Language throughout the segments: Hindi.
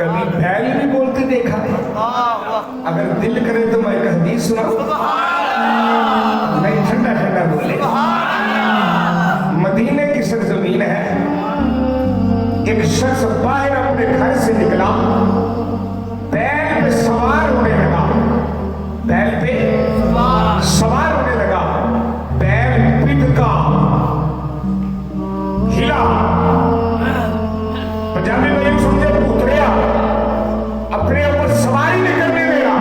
कभी बैल भी बोलते देखा है? अगर दिल करे तो मैं एक हदीस सुनाऊं? नहीं, ठंडा ठंडा बोले। मदीने की सरजमीन है। एक शख्स बाहर अपने घर से निकला, बैल पे सवार होने लगा। बैल पे सवार होने लगा। बैल पिट का हिला। पंजाबी में यूं समझे पुतरिया अपने ऊपर सवारी नहीं करने दे रहा।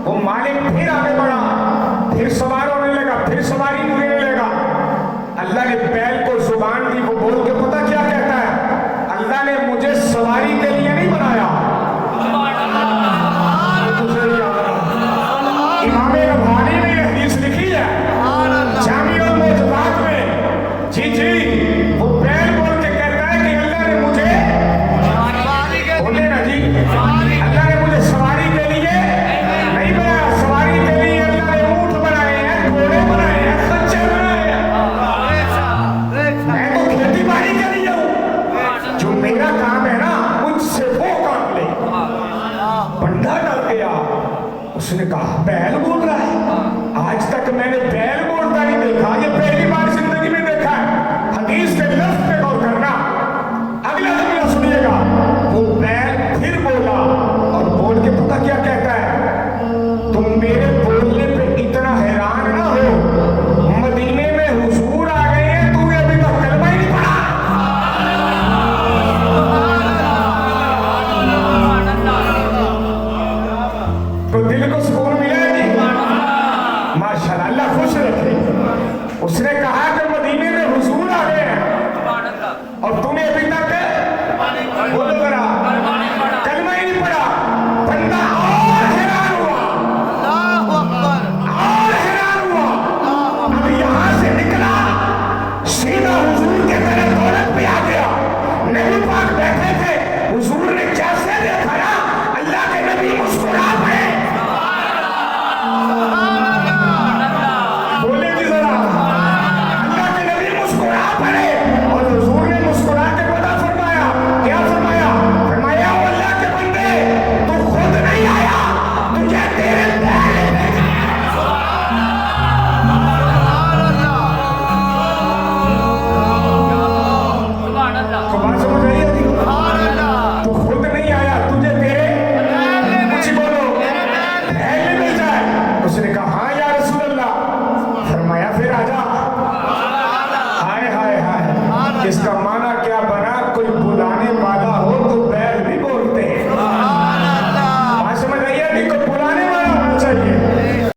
वो मालिक फिर आगे बढ़ा, फिर सवार होने लगा, फिर सवारी नहीं देने लगा। अल्लाह ने बैल को जुबान दी। वो बोल के पता क्या कहता है? अल्लाह ने मुझे सवारी के लिए नहीं बनाया। इमाम रब्बानी ने यह हदीस लिखी है जामिउल मौजूदात में। जी जी, वो बैल बोल के कहता है कि अल्लाह ने मुझे, बोले ना जी, अल्लाह ने मुझे सवारी के लिए नहीं बनाया। सवारी के लिए अल्लाह ने ऊंट बनाए हैं, घोड़े बनाए हैं, खच्चर बनाए हैं। मैं तो खेती बाड़ी के लिए हूं। जो मेरा काम है ना, मुझसे वो काम ले। बंदा डर गया। उसने कहा बैल बोल रहा है? आज तक मैंने बैल बोलता नहीं देखा, ये